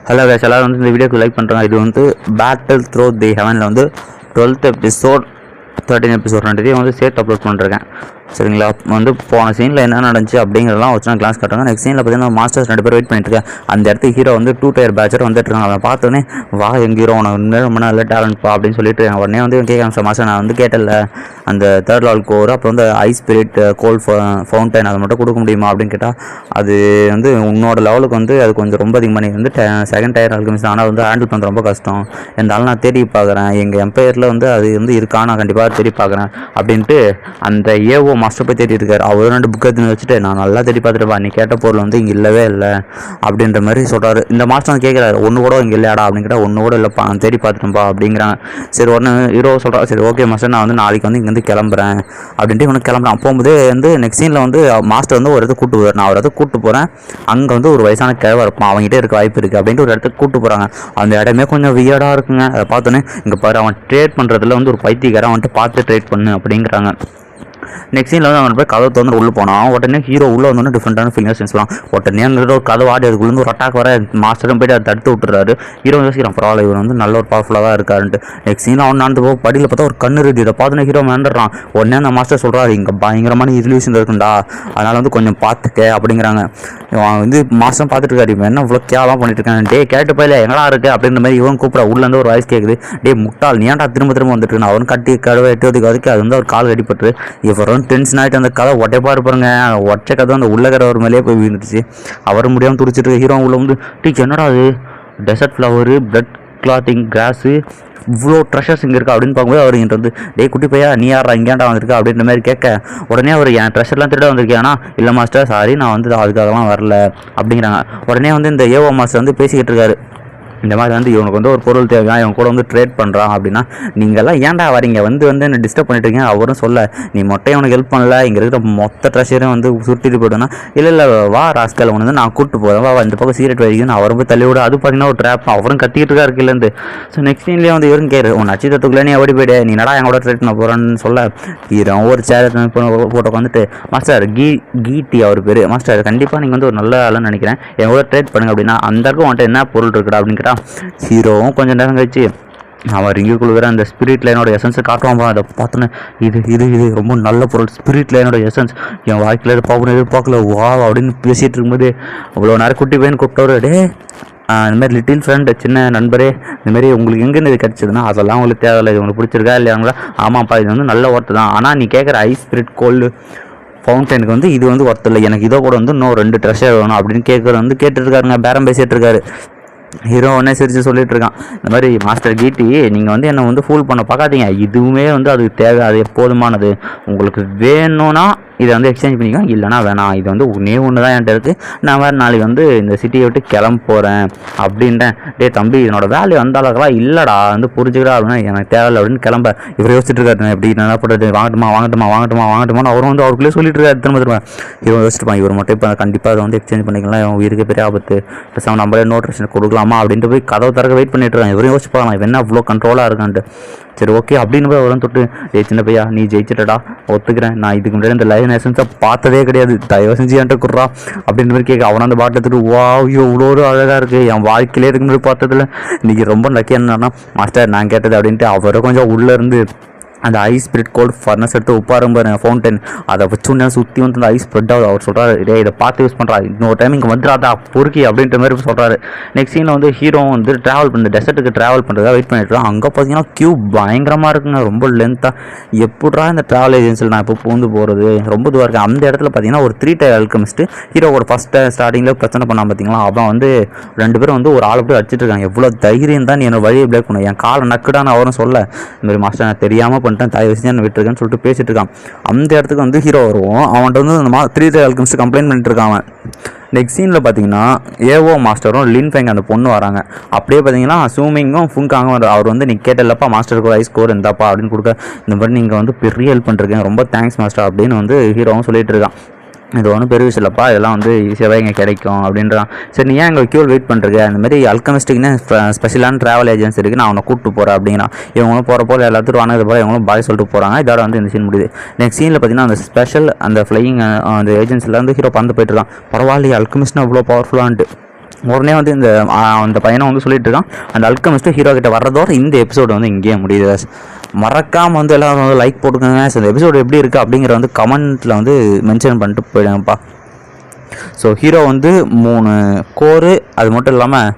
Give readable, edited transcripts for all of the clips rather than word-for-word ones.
Hello guys, எல்லாரும் வந்து இந்த வீடியோக்கு லைக் பண்ணுறாங்க. இது வந்து பேட்டில் த்ரோ தி ஹெவனில் வந்து 12th எபிசோட் 13 எபிசோட் ரெண்டுத்தையும் வந்து சேர்த்து அப்லோட் பண்ணிருக்கேன். சரிங்களா? வந்து போன சீனில் என்ன நடந்துச்சு அப்படிங்கிறதெல்லாம் வச்சு நான் கிளாஸ் காட்டுறாங்க. நெக்ஸ்ட் சீனில் பார்த்தீங்கன்னா மாஸ்டர்ஸ் 2 பேர் வெயிட் பண்ணிட்டு இருக்கேன். அந்த இடத்துக்கு ஹீரோ வந்து 2 டயர் பேட்சர் வந்துட்டு இருக்காங்க. அவன் பார்த்தோன்னே வா எங்கள் ஹீரோ உனக்கு ரொம்ப நல்ல டேலண்ட்ப்பா அப்படின்னு சொல்லிட்டு உடனே வந்து கேட்க மாஸ்டர் நான் வந்து கேட்டல அந்த தேர்ட் லால் கோர் அப்புறம் வந்து ஐஸ் ஸ்பிரிட் கோல்ட் ஃபவுண்டைன் அதை மட்டும் கொடுக்க முடியுமா அப்படின்னு கேட்டால் அது வந்து உன்னோட லெவலுக்கு வந்து அது கொஞ்சம் ரொம்ப அதிகமாக நீ வந்து செகண்ட் டயர் ஆல்கமிஸ்ட் ஆனால் வந்து ஹேண்டில் பண்ணுறது ரொம்ப கஷ்டம். இருந்தாலும் நான் தேடி பார்க்குறேன் எங்கள் எம்பையரில் வந்து அது வந்து இருக்கா நான் கண்டிப்பாக தேடி பார்க்குறேன் அப்படின்ட்டு அந்த ஏஓ மாஸ்டர் போய் தேடி இருக்காரு. அவர் 2 புக் எடுத்து வச்சுட்டு நான் நல்லா தேடி பார்த்துட்டு நீ கேட்ட பொருள் வந்து இங்கே இல்லவே இல்லை அப்படின்ற மாதிரி சொல்கிறாரு. இந்த மாஸ்டர் வந்து கேட்குறாரு ஒன்று கூட இங்கே இல்லையாடா அப்படின்னு கேட்டால் ஒன்று கூட இல்லைப்பா நான் தேடி பார்த்துட்டேன்ப்பா அப்படிங்கிறாங்க. சரி உடனே ஹீரோ சொல்கிறார் சரி ஓகே மாஸ்டர் நான் வந்து நாளைக்கு வந்து இங்கேருந்து கிளம்புறேன் அப்படின்ட்டு இவனுக்கு கிளம்புறான். போகும்போது வந்து நெக்ஸ்ட் சீனில் வந்து மாஸ்டர் வந்து ஒரு இடத்துக்கு கூட்டு போவார். நான் ஒரு இடத்துக்கு கூட்டு போகிறேன் அங்கே வந்து ஒரு வயசான கிழவா இருப்பான் அவங்ககிட்ட இருக்க வாய்ப்பு இருக்குது அப்படின்ட்டு ஒரு இடத்துக்கு கூட்டு போகிறாங்க. அந்த இடமே கொஞ்சம் வியர்டாக இருக்குங்க. அதை பார்த்தோன்னே இங்கே பாரு அவன் ட்ரேட் பண்ணுறதுல வந்து ஒரு பைத்தியக்காரன் வந்துட்டு பார்த்து ட்ரேட் பண்ணு அப்படிங்கிறாங்க. நெக்ஸ்ட் சீனில் வந்து அவன் போய் கதை வந்து உள்ளே போனான். உடனே ஹீரோ உள்ளே வந்தோன்னே டிஃப்ரெண்டான ஃபீலிங்ஸ் சென்ஸ்லாம் உடனே அங்கே ஒரு கதை ஆடி அதுக்குள்ளேருந்து ஒரு அட்டாக் வர மாஸ்டரும் போய்ட்டு அதை தடுத்து விட்டுறாரு. ஹீரோ யோசிக்கிறான் பரவாயில்ல இவர் வந்து நல்ல ஒரு பவர்ஃபுல்லாக தான் இருக்காருன்ட்டு. நெக்ஸ்ட் சீன் அவன் நடந்து போக படியில் பார்த்தா ஒரு கண்ணு இருக்குது. இதை பார்த்தோன்னே ஹீரோ வேண்டுறான். உடனே அந்த மாஸ்டர் சொல்கிறாரு இங்கே பயங்கரமான இல்யூஷன் இருக்குண்டா அதனால் வந்து கொஞ்சம் பார்த்துக்க அப்படிங்கிறாங்க. அவன் வந்து மாஸ்டர் பார்த்துட்டு இருக்காரு இவன் என்ன இவ்வளோ கேவலாம் பண்ணிட்டு இருக்கான். டே கேட்டு போயில எங்கடா இருக்குது அப்படின்ற மாதிரி இவன் கூப்பிட உள்ளேருந்து ஒரு வாய்ஸ் கேட்குது. டே முட்டாள் நீ ஏன்டா திரும்ப வந்துட்டு அவன் கட்டி கடவை எட்டுவதுக்கு அதுக்கு அது வந்து அவர் கால் கடிப்பட்டு இவர் டென்ஷன் ஆகிட்டு அந்த கதை ஒட்டைப்பா இருப்பாருங்க. ஒற்றை கதை அந்த உள்ளகரை ஒரு மேலேயே போய் விழுந்துச்சு. அவர் முடியாமல் துடிச்சிட்டு ஹீரோ உள்ள வந்து டீச் என்னடா அது desert flower blood clothing grass இவ்வளோ ட்ரெஷர்ஸ் இங்கே இருக்கா அப்படின்னு பார்க்கும்போது அவர் இங்கிட்ட வந்து டே குட்டி பையா நீ யாரா இங்கேண்டா வந்திருக்கா அப்படின்ற மாதிரி கேட்க உடனே அவர் என் ட்ரெஷர்லாம் திருட வந்திருக்கேன்னா இல்லை மாஸ்டர் சாரி நான் வந்து அதுக்காகலாம் வரல அப்படிங்கிறாங்க. உடனே வந்து இந்த ஏஓ மாஸ்டர் வந்து பேசிக்கிட்டு இருக்காரு. இந்த மாதிரி வந்து இவனுக்கு வந்து ஒரு பொருள் தேவையான இவன் கூட வந்து ட்ரேட் பண்ணுறான் அப்படின்னா நீங்கள்லாம் ஏன்டா வரீங்க வந்து என்ன டிஸ்டர்ப் பண்ணிட்டு இருக்கீங்க. அவரும் சொல்ல நீ மொட்டை அவனுக்கு ஹெல்ப் பண்ணல இங்கே இருக்கிற மொத்த ட்ரெஷரையும் வந்து சுட்டிட்டு போய்ட்டோன்னா இல்லை வா ராஸ்கல் அவனை வந்து நான் கூப்பிட்டு போகிறேன் வா இந்த பக்கம் சீரட் வரைக்கும் அவரும் போய் தள்ளி விட அது பார்த்தீங்கன்னா ஒரு ட்ராப் அவரும் கத்திக்கிட்டு இருக்கா இருக்குல்லேருந்து. ஸோ நெக்ஸ்ட் சீன்லேயே வந்து இவரும் கேரு உன் நட்சத்திரத்துக்குள்ளே நீ ஓடி போய்டு நீ நடா என் கூட ட்ரேட் பண்ண போகிறேன்னு சொல்ல ஹீரோ ஒரு சேர் போட்டோ வந்துட்டு மாஸ்டர் கீட்டி அவர் பேர் மாஸ்டர் கண்டிப்பாக நீங்கள் வந்து ஒரு நல்ல ஆளுன்னு நினைக்கிறேன் என் கூட ட்ரேட் பண்ணுங்க அப்படின்னா அந்த இருக்கும் அவன்கிட்ட என்ன பொருள் இருக்குடா அப்படின்னு ஹீரோவும் கொஞ்சம் நேரம் கழிச்சு அவன் ரிங்குக்குள்ள வேற அந்த ஸ்பிரிட் லைனோட எசன்ஸை காட்டுவான். அதை பார்த்தோன்னே இது ரொம்ப நல்ல பொருள் ஸ்பிரிட் லைனோட எசன்ஸ் என் வாழ்க்கையில் எதிர்பார்க்கல வா அப்படின்னு பேசிகிட்டு இருக்கும்போது அவ்வளோ நேரம் குட்டி பையன் கூப்பிட்டவர் டே இந்தமாதிரி லிட்டில் ஃப்ரெண்ட் சின்ன நண்பரே இந்தமாரி உங்களுக்கு எங்கேருந்து இது கிடச்சிதுன்னா அதெல்லாம் உங்களுக்கு தேவையில்லை இது உங்களுக்கு பிடிச்சிருக்கா இல்லையாங்களா ஆமாப்பா இது வந்து நல்ல ஒர்த்து தான் ஆனால் நீ கேட்குற ஐஸ் ஸ்பிரிட் கோல்டு ஃபவுண்டனுக்கு வந்து இது வந்து ஒர்த்து இல்லை எனக்கு இதோ கூட வந்து இன்னும் 2 ட்ரெஷர் வேணும் அப்படின்னு கேட்டுருக்காருங்க பேரம் பேசிகிட்டு இருக்காரு. ஹீரோ உடனே சிரிச்சு சொல்லிட்டு இருக்கான் இந்த மாதிரி மாஸ்டர் கீட்டி நீங்கள் வந்து என்னை வந்து ஃபூல் பண்ண பார்க்காதீங்க இதுவுமே வந்து அது தேவை அது போதுமானது உங்களுக்கு வேணும்னா இதை வந்து எக்ஸ்சேஞ்ச் பண்ணிக்கலாம் இல்லைனா வேணாம் இது வந்து ஒன்று தான் என்கிட்ட இருக்குது நான் வேறு நாளைக்கு வந்து இந்த சிட்டியை விட்டு கிளம்ப போகிறேன் அப்படின்ட்டேன். டே தம்பி என்னோட வேல்யூ அந்த அளவுக்குலாம் இல்லைடா வந்து புரிஞ்சுக்கிறா அப்படின்னா எனக்கு தேவையில்லை அப்படின்னு கிளம்ப இவர் யோசிச்சுட்டு இருக்காரு எப்படி என்ன பண்ணுறது வாங்கட்டுமான்னு அவரும் வந்து அவருக்குள்ளே சொல்லிட்டு இருக்காரு திரும்ப இவன் யோசிச்சுப்பான் இவர் மட்டும் இப்போ கண்டிப்பாக அதை வந்து எக்ஸ்சேஞ்ச் பண்ணிக்கலாம் இவன் உயிருக்கு பெரிய ஆபத்து பேசாமல் நம்மளே நோட்டிஃபிகேஷன் கொடுக்கலாமா அப்படின்ட்டு போய் கதவை திறக்க வெயிட் பண்ணிட்டு இருக்கான். இவரும் யோசிப்பான் இவன் என்ன அவ்வளோ கண்ட்ரோலாக இருக்கான்ட்டு. சரி ஓகே அப்படின்னு போய் அவரும் தொட்டு சின்ன பையா நீ ஜெயிச்சிட்டடா ஒத்துக்கிறேன் நான் இதுக்கு முன்னாடி இந்த லைன் எசன்ஸை பார்த்ததே கிடையாது தயவு செஞ்சு என்கிட்ட குடுறா அப்படின்ற மாதிரி கேட்க அவனை அந்த பாட்டில் எடுத்துட்டு வா இவ்வளோ ஒரு அழகாக இருக்குது என் வாழ்க்கையிலே இதுக்கு முன்னாடி பார்த்ததில்ல இன்றைக்கி ரொம்ப லக்கி என்னன்னா மாஸ்டர் நான் கேட்டது அப்படின்ட்டு அவரை கொஞ்சம் உள்ளே இருந்து அந்த ஐஸ் ஸ்பிரிட் கோல்டு ஃபர்னஸ் எடுத்து உப்பாரும் பாருங்க ஃபவுண்டன் அதை வச்சு சுற்றி வந்து அந்த ஐஸ் ஸ்ப்ரெட் ஆகுது. அவர் சொல்கிறாரு இதே இதை பார்த்து யூஸ் பண்ணுறா இன்னொரு டைம் இங்கே வந்துடாதா பொறுக்கி அப்படின்ற மாதிரி சொல்கிறாரு. நெக்ஸ்ட் சீனில் வந்து ஹீரோ வந்து ட்ராவல் பண்ணி டெசர்ட்டுக்கு ட்ராவல் பண்ணுறதா வெயிட் பண்ணிட்டு அங்கே பார்த்தீங்கன்னா கியூ பயங்கரமாக இருக்குங்க ரொம்ப லென்த்தாக எப்படா இந்த ட்ராவல் ஏஜென்சியில் நான் இப்போ பூந்து போகிறது ரொம்ப இதுவாக இருக்குது. அந்த இடத்துல பார்த்தீங்கன்னா ஒரு 3 டயர் அல்கமிஸ்ட்டு ஹீரோவோட ஃபஸ்ட்டு ஸ்டார்டிங்கில் பிரச்சனை பண்ணால் பார்த்தீங்களா அவன் வந்து 2 பேரும் வந்து ஒரு ஆளை போய் அடிச்சிட்டு இருக்காங்க எவ்வளோ தைரியம் தான் நீ என்னோட வழியை பிளேக் பண்ண என் காலை நக்குடான்னு அவரும் சொல்ல இந்த மாதிரி மாஸ்டர் நான் தெரியாமல் பண்ணிட்டேன் தாய் வச்சு நான் விட்டுருக்கேன்னு சொல்லிட்டு பேசிட்டு இருக்கான். அந்த இடத்துக்கு வந்து ஹீரோ வருவோம் அவன்கிட்ட வந்து இந்த 3 டயர் அல்கமிஸ்ட்டு கம்ப்ளைண்ட் பண்ணிட்டு இருக்கான் அவன். நெக்ஸ்ட் சீனில் பார்த்தீங்கன்னா ஏஓ மாஸ்டரும் லின் ஃபெங் அந்த பொண்ணு வராங்க. அப்படியே பார்த்தீங்கன்னா சூமிங்கும் ஃபுங்காங்கும் அவர் வந்து நீ கேட்டலப்பா மாஸ்டருக்கு ஒரு ஐஸ் ஸ்கோர் இருந்தாப்பா அப்படின்னு கொடுக்க இந்த மாதிரி நீங்கள் வந்து பெரிய ஹெல்ப் பண்ணிருக்கீங்க ரொம்ப தேங்க்ஸ் மாஸ்டர் அப்படின்னு வந்து ஹீரோவும் சொல்லிட்டு இருக்கான். இது ஒன்றும் பெரிய விஷயம் இல்லைப்பா இதெல்லாம் வந்து ஈஸியாகவே இங்கே கிடைக்கும் அப்படின்றான். சரி நீ ஏன் எங்கள் கியூல் வெயிட் பண்ணுறது அந்த மாதிரி அல்கமிஸ்டிக்னு ஸ்பெஷலான ட்ராவல் ஏஜென்சி இருக்குது நான் அவனை கூப்பிட்டு போகிறேன் அப்படிங்கிறான். இவங்களும் போகிற போல் எல்லாத்துக்கும் வானது போல் இவங்களும் பாய் சொல்லிட்டு போகிறாங்க. இதோட வந்து இந்த சீன் முடியுது. நெக்ஸ்ட் சீனில் பார்த்தீங்கன்னா அந்த ஸ்பெஷல் அந்த ஃப்ளையிங் அந்த ஏஜென்சியில் வந்து ஹீரோ பறந்து போயிட்டு இருக்கான். பரவாயில்லையே அல்கமிஸ்ட்னா அவ்வளோ பவர்ஃபுல்லான்ட்டு உடனே வந்து அந்த பையனை வந்து சொல்லிட்டு இருக்கான். அந்த அல்கெமிஸ்ட்டு ஹீரோ கிட்ட வர்றதோட இந்த எபிசோடு வந்து இங்கேயே முடியுது. மறக்காமல் வந்து எல்லோரும் வந்து லைக் போட்டுக்கோங்க. இந்த எபிசோடு எப்படி இருக்குது அப்படிங்கிற வந்து கமெண்ட்டில் வந்து மென்ஷன் பண்ணிட்டு போயிடுங்கப்பா. ஸோ ஹீரோ வந்து 3 கோரு, அது மட்டும் இல்லாமல்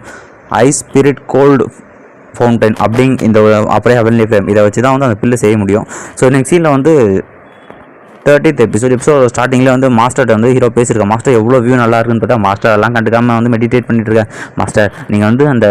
ஐஸ் ஸ்பிரிட் கோல்டு ஃபவுண்டைன் இந்த அப்படியே ஹெவன்லி ஃப்ளேம் இதை வச்சு தான் வந்து அந்த பில்லு செய்ய முடியும். ஸோ நெக்ஸ்ட் சீனில் வந்து 30th எபிசோட் ஸ்டார்டிங்கில் வந்து மாஸ்டர்கிட்ட வந்து ஹீரோ பேசியிருக்கேன். மாஸ்டர் எவ்வளோ வியூ நல்லா இருக்குன்னு பார்த்தா மாஸ்டர் எல்லாம் கண்டுக்காமல் வந்து மெடிடேட் பண்ணிட்டு இருக்கேன். மாஸ்டர் நீங்கள் வந்து அந்த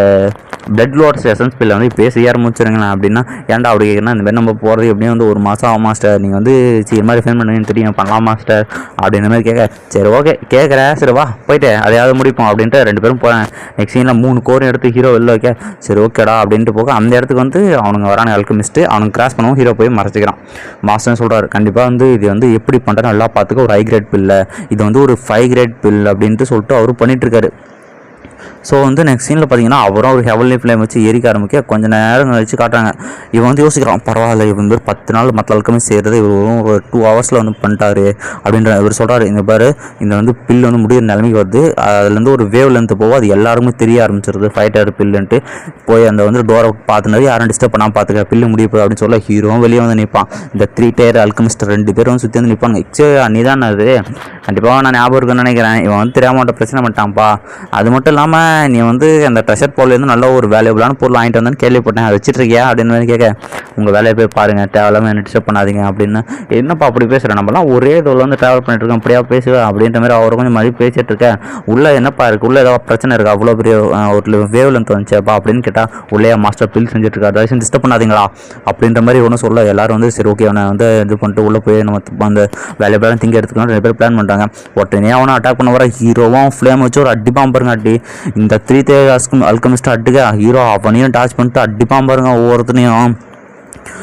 பிளட் லார்ட்ஸ் எசன்ஸ் பில்லை வந்து இப்போ செய்ய ஆரம்பிச்சிருங்களா அப்படின்னா, ஏன்டா அப்படி கேட்குறேன்னா இந்த மாதிரி நம்ம போகிறது எப்படியும் வந்து 1 மாதம் ஆகும் மாஸ்டர், நீங்கள் வந்து சரி மாதிரி ஃபேன் பண்ணுங்கன்னு தெரியும் பண்ணலாம் மாஸ்டர் அப்படின்ற மாதிரி கேட்க, சரி ஓகே கேட்குறேன், சரி வா போயிட்டு அதையாவது முடிப்போம் அப்படின்ட்டு 2 பேரும் போகிறேன். நெக்ஸ்ட் சீனில் 3 கோரும் எடுத்து ஹீரோ வெளில வைக்க, சரி ஓகேடா அப்படின்ட்டு போக அந்த இடத்துக்கு வந்து அவனுங்க வரான அல்கெமிஸ்ட்டு அவனுக்கு கிராஸ் பண்ணவும் ஹீரோ போய் மறைச்சிக்கிறான். மாஸ்டர்னு சொல்கிறார், கண்டிப்பாக வந்து இது வந்து எப்படி பண்ணுறது நல்லா பார்த்துக்க, ஒரு ஹை கிரேட் பில்லை இது வந்து ஒரு 5 கிரேட் பில் அப்படின்ட்டு சொல்லிட்டு அவரும் பண்ணிகிட்ருக்காரு. ஸோ வந்து நெக்ஸ்ட் சீனில் பார்த்தீங்கன்னா அவரும் ஒரு ஹெவன்லி ஃப்ளேம் வச்சு எரிக்க ஆரம்பிக்க கொஞ்சம் நேரம் கழிச்சு காட்டுறாங்க. இவன் வந்து யோசிக்கிறான், பரவாயில்ல இவன் பேர் 10 நாள் மற்ற ஆளுக்குமே செய்கிறது இவரும் ஒரு 2 ஹவர்ஸில் வந்து பண்ணிட்டாரு அப்படின்ற இவர் சொல்கிறாரு. இந்த பாரு இந்த வந்து பில் வந்து முடிகிற நிலைமைக்கு வருது, அதுலேருந்து ஒரு வேவ் லென்த்து போகும், அது எல்லாருமே தெரிய ஆரம்பிச்சிருது ஃபைட்டர் பில்லுன்ட்டு போய் அந்த வந்து டோரை பார்த்துனாரு, யாரும் டிஸ்டர்ப் பண்ணாமல் பார்த்துக்க பில்லு முடிய போகுது அப்படின்னு சொல்ல ஹீரோவும் வெளியே வந்து நிற்பான். இந்த 3 டயர் அல்கெமிஸ்ட் 2 பேரும் வந்து சுற்றி வந்து நிற்பாங்க. நீ தான் அது கண்டிப்பாக நான் ஞாபகம் இருக்குன்னு நினைக்கிறேன், இவன் வந்து தெரியாமட்ட பிரச்சனை பண்ணிட்டான்ப்பா, அது மட்டும் இல்லாமல் நீ வந்து அந்த ட்ரெஷர் போலேருந்து நல்ல ஒரு வேல்யூபிளான பொருள் வாங்கிட்டு வந்தேன்னு கேள்விப்பட்டேன், அதை வச்சுட்ருக்கியா அப்படின்னு மாதிரி கேட்க, உங்கள் வேலையை போய் பாருங்கள், தேவையில்லாமல் என்ன டிஸ்டர்ப் பண்ணாதீங்க அப்படின்னு. என்னப்பா அப்படி பேசுகிறேன், நம்மளாம் ஒரே தோல் வந்து ட்ராவல் பண்ணிட்டு இருக்கோம், அப்படியா பேசுவேன் அப்படின்ற மாதிரி அவர் கொஞ்சம் மாதிரி பேசிகிட்டு இருக்கேன். உள்ளே என்னப்பா இருக்குது, உள்ளே ஏதாவது பிரச்சனை இருக்கா, அவ்வளோ பெரிய ஒரு வேவ் லென்த் வந்துச்சேப்பா அப்படின்னு கேட்டால், உள்ளே மாஸ்டர் பில் செஞ்சுட்ருக்காரு, தயவுசெய்து டிஸ்டர்ப் பண்ணாதீங்களா அப்படின்ற மாதிரி ஒன்றும் சொல்ல, எல்லாரும் வந்து சரி ஓகே அவனை வந்து இது பண்ணிட்டு உள்ளே போய் நம்ம அந்த வேலையபிளான திங்க எடுத்துக்கலாம் 2 பேர் பிளான் பண்ணுறாங்க. உடனே அவனை அட்டாக் பண்ண வர ஹீரோவும் ஃப்ளேம் வச்சு ஒரு அடிப்பான் பாருங்க, அடி இந்த 3 அல்கெமிஸ்ட் அட்டுக்க ஹீரோ அவனையும் டாச் பண்ணிட்டு அடிப்பான் பாருங்க ஒவ்வொருத்தனையும்.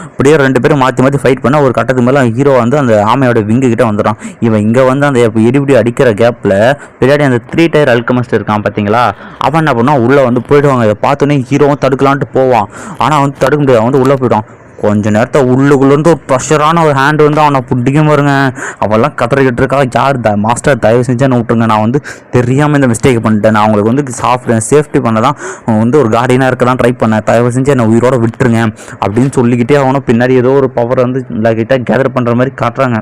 அப்படியே 2 பேரும் மாற்றி ஃபைட் பண்ண ஒரு கட்டத்துக்கு மேலே ஹீரோ வந்து அந்த ஆமையோட விங்கு கிட்ட வந்துடும். இவன் இங்கே வந்து அந்த இடிபடி அடிக்கிற கேப்பில் பின்னாடி அந்த 3 டயர் அல்கெமிஸ்ட் இருக்கான் பார்த்தீங்களா, அவன் என்ன பண்ணால் உள்ளே வந்து போயிடுவாங்க. இதை பார்த்தோன்னே ஹீரோவும் தடுக்கலான்ட்டு போவான், ஆனால் வந்து தடுக்க முடியாது, அவன் வந்து உள்ளே போயிட்டான். கொஞ்சம் நேரத்தை உள்ளுக்குள்ளேருந்து ஒரு ப்ரெஷரான ஒரு ஹேண்டு வந்து அவனை பிடிக்க பாருங்க. அவெல்லாம் கதறிக்கிட்டு இருக்கா, யார் மாஸ்டர் தயவு செஞ்சு என்ன விட்டுருங்க, நான் வந்து தெரியாமல் இந்த மிஸ்டேக் பண்ணிட்டேன், நான் அவங்களுக்கு வந்து சேஃப்டி பண்ண தான் வந்து ஒரு கார்டியனாக இருக்க தான் ட்ரை பண்ணேன், தயவு செஞ்சு என்னை உயிரோடு விட்டுருங்க அப்படின்னு சொல்லிக்கிட்டே அவனும் பின்னாடி ஏதோ ஒரு பவர் வந்து கிட்ட கேதர் பண்ணுற மாதிரி காட்டுறாங்க.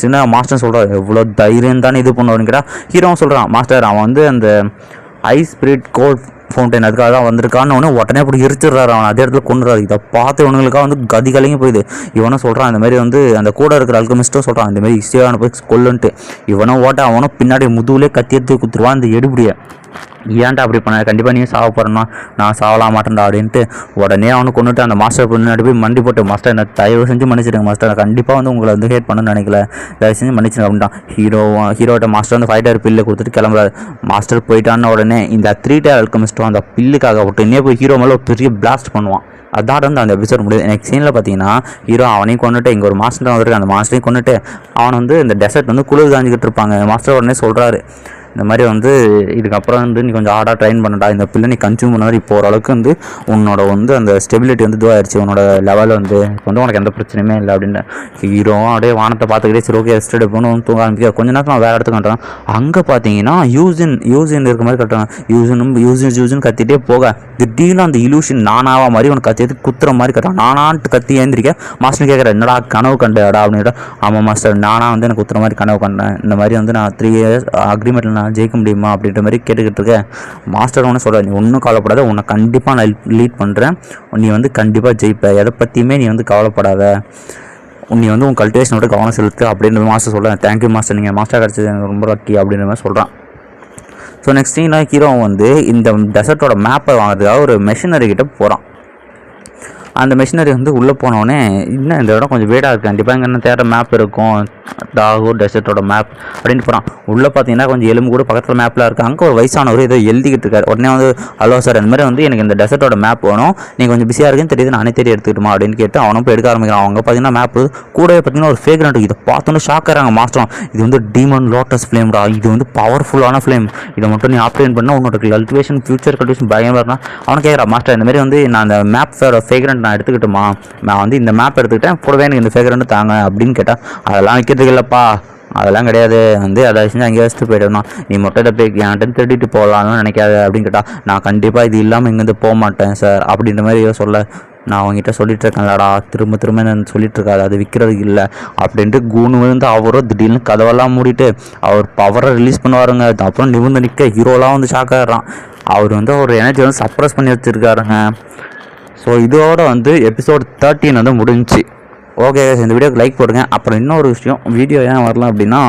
சின்ன மாஸ்டர் சொல்கிறார், எவ்வளோ தைரியம் தானே இது பண்ணுவான்னு கேட்டால் ஹீரோவும் சொல்கிறான், மாஸ்டர் அவன் வந்து அந்த ஐஸ் ஸ்பிரிட் கோல்ட் ஃபவுண்டைன் அதுக்காக தான் வந்திருக்கான்னு உடனே அப்படி எரிச்சிடுறாரு, அவன் அதே இடத்துல கொண்டுறாரு. இதை பார்த்து இவனுங்களுக்காக வந்து கதி கலங்கி போயிடுது. இவனும் சொல்கிறான் இந்த மாதிரி வந்து அந்த கூட இருக்கிற அல்கெமிஸ்ட்டும் சொல்கிறான் இந்த மாதிரி ஈஸியாக போய் கொல்லுன்ட்டு. இவனும் அவனும் பின்னாடி முதுகுலே கத்தி எடுத்து குத்துருவான் இந்த எடுபடியை. ஏன்டா அப்படி பண்ண, கண்டிப்பாக நீ சாவ போகிறேன்னா நான் சாவலாம் மாட்டேன்டா அப்படின்ட்டு உடனே அவனை கொண்டுட்டு அந்த மாஸ்டர் பின்னாடி போய் மண்டி போட்டு, மாஸ்டர் என்ன தயவு செஞ்சு மன்னிச்சிடுங்க மாஸ்டர், நான் கண்டிப்பாக வந்து உங்களை வந்து ஹேட் பண்ணணும்னு நினைக்கல, தயவு செஞ்சு மன்னிச்சிடுங்க அப்படின்ட்டான். ஹீரோட்ட மாஸ்டர் வந்து ஃபைட்டர் பில்லை கொடுத்துட்டு கிளம்புறாரு. மாஸ்டர் போயிட்டான்னு உடனே இந்த 3 டயர் அல்கெமிஸ்ட்டும் அந்த பில்லுக்காக உடனே போய் ஹீரோ மேலே ஒரு பெரிய பிளாஸ்ட் பண்ணுவான். அதான் வந்து அந்த எபிசோட் முடியுது. நெக்ஸ்ட் சீனில் பார்த்தீங்கன்னா ஹீரோ அவனையும் கொண்டுட்டு இங்கே ஒரு மாஸ்டர் வந்துருக்கு, அந்த மாஸ்டரையும் கொண்டுட்டு அவனை வந்து இந்த டெசர்ட் வந்து குளிர் காஞ்சிக்கிட்டு இருப்பாங்க. மாஸ்டர் உடனே சொல்கிறாரு, இந்த மாதிரி வந்து இதுக்கப்புறம் வந்து நீ கொஞ்சம் ஹார்டாக ட்ரைன் பண்ணடா, இந்த பிள்ளை நீ கன்சியூம் பண்ண மாதிரி இப்போ ஓரளவுக்கு வந்து உன்னோட வந்து அந்த ஸ்டெபிலிட்டி வந்து இதுவாகிடுச்சு, உன்னோட லெவல் வந்து இப்போ வந்து உனக்கு எந்த பிரச்சனையுமே இல்லை அப்படின்னு. ஹீரோவும் அப்படியே வானத்தை பார்த்துக்கிட்டே சரி ஓகே ரெஸ்ட் எடுப்போன்னு தூங்க ஆரம்பிக்க. கொஞ்ச நேரத்தில் நான் வேறு இடத்துக்கு கட்டுறான். அங்கே பார்த்தீங்கன்னா யூசின் இருக்க மாதிரி கட்டுறாங்க. யூசின் கத்திட்டே போக திடீர்னு அந்த இலூஷன் நானாவா மாதிரி உனக்கு கத்தி எடுத்து குத்துற மாதிரி கட்டுறான். நானான்ட்டு கத்தி ஏந்திரிக்க மாஸ்டர் கேட்குறேன், என்னடா கனவு கண்டடா அப்படின்ட்டு. ஆமாம் மாஸ்டர், நானா வந்து எனக்கு குத்துற மாதிரி கனவு கண்டேன், இந்த மாதிரி வந்து நான் 3 years அக்ரிமெண்ட்டில் நான் ஜெயிக்க முடியுமா அப்படின்ற மாதிரி கேட்டுக்கிட்டு இருக்கேன். மாஸ்டர் ஒன்று சொல்கிறார், நீ ஒன்றும் கவலைப்படாத, உன்னை கண்டிப்பாக நான் லீட் பண்ணுறேன், நீ வந்து கண்டிப்பாக ஜெயிப்ப, எதை பற்றியுமே நீ வந்து கவலைப்படாத, நீ வந்து உன் கல்டிவேஷனோட கவனம் செலுத்து அப்படின்ற மாஸ்டர் சொல்கிறேன். தேங்க்யூ மாஸ்டர், நீங்கள் மாஸ்டர் கிடச்சது எனக்கு ரொம்ப லக்கி அப்படின்ற மாதிரி சொல்கிறான். ஸோ நெக்ஸ்ட் சீனாக ஹீரோ வந்து இந்த டெசர்ட்டோட மேப்பை வாங்குறதுக்காக ஒரு மெஷினரி கிட்ட போகிறான். அந்த மெஷினரி வந்து உள்ளே போனோடனே இன்னும் இந்த இடம் கொஞ்சம் வீடாக இருக்குது, கண்டிப்பாக இங்கே என்ன தேடுற மேப் இருக்கும், டாகோ டெசர்ட்டோட மேப் அப்படின்னு போகிறான். உள்ளே பார்த்தீங்கன்னா கொஞ்சம் எலும்பு கூட பக்கத்தில் மேப்பில் இருக்குது. அங்கே ஒரு வயசானவர் ஏதோ எழுதிக்கிட்டு இருக்காரு. உடனே வந்து ஹலோ சார், அந்த மாதிரி வந்து எனக்கு இந்த டெசர்ட்டோட மேப் வேணும், நீங்கள் கொஞ்சம் பிஸியாக இருக்குன்னு தெரியுது, நானே தேடி எடுத்துக்கிட்டுமா அப்படின்னு கேட்டு அவனும் போய் எடுக்க ஆரம்பிக்கிறான். அவங்க பார்த்தீங்கன்னா மேப்பு கூடவே பார்த்தீங்கன்னா ஒரு ஃபேக்ரண்ட், இதை பார்த்தோன்னு ஷாக் ஆகிறாங்க மாஸ்டரும். இது வந்து டீமன் லோட்டஸ் ஃப்ளேம்டா, இது வந்து பவர்ஃபுல்லான ஃப்ளேம், இதை மட்டும் நீ ஆப்ரேட் பண்ணால் உன்னோட கல்டிவேஷன் ஃபியூச்சர் கல்டிவேஷன் பயமாக இருக்கா. அவனை கேட்குறான், மாஸ்டர் இந்த மாதிரி வந்து நான் அந்த மேப் ஃபேக்ரண்ட் நான் எடுத்துக்கிட்டுமா, நான் வந்து இந்த மேப் எடுத்துக்கிட்டேன், கூடவே எனக்கு இந்த ஃபேக்ரண்ட் தாங்க அப்படின்னு கேட்டால், அதெல்லாம் வைக்கிறதுக்கு இல்லைப்பா, அதெல்லாம் கிடையாது வந்து அதை செஞ்சு அங்கேயே வச்சுட்டு போயிடணும். நீ மொட்டை போய் என்கிட்ட திருடிட்டு போகலான்னு நினைக்காத அப்படின்னு கேட்டால், நான் கண்டிப்பாக இது இல்லாமல் இங்கேருந்து போக மாட்டேன் சார் அப்படின்ற மாதிரி சொல்ல, நான் அவங்ககிட்ட சொல்லிட்டு இருக்கேன்லடா, திரும்ப திரும்ப நான் சொல்லிட்டு இருக்காது அது விற்கிறதுக்கு இல்லை அப்படின்ட்டு கூணு வந்து அவரும் திடீர்னு கதவெல்லாம் மூடிட்டு அவர் பவரை ரிலீஸ் பண்ணுவாருங்க. அப்புறம் நிமிர்ந்து நிற்க ஹீரோலாம் வந்து ஷாக் ஆகிடுறான். அவர் வந்து அவர் எனர்ஜி வந்து சப்ரஸ் பண்ணி வச்சுருக்காருங்க. ஸோ இதோட வந்து எபிசோட் 13 வந்து முடிஞ்சிச்சு. ஓகே, இந்த வீடியோக்கு லைக் போடுங்க. அப்புறம் இன்னொரு விஷயம், வீடியோ ஏன் வரல அப்படின்னா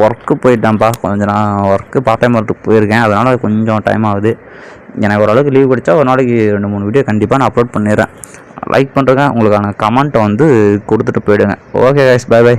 ஒர்க்கு போயிட்டேன்ப்பா. கொஞ்சம் நான் ஒர்க்கு பார்ட் டைம் ஒர்க்கு போயிருக்கேன், அதனால் கொஞ்சம் டைம் ஆகுது. எனக்கு ஓரளவுக்கு லீவ் கிடைச்சா ஒரு நாளைக்கு 2-3 வீடியோ கண்டிப்பாக நான் அப்லோட் பண்ணிடுறேன். லைக் பண்ணுறேங்க, உங்களுக்கான கமெண்ட்டை வந்து கொடுத்துட்டு போயிடுங்க. Okay guys, bye by.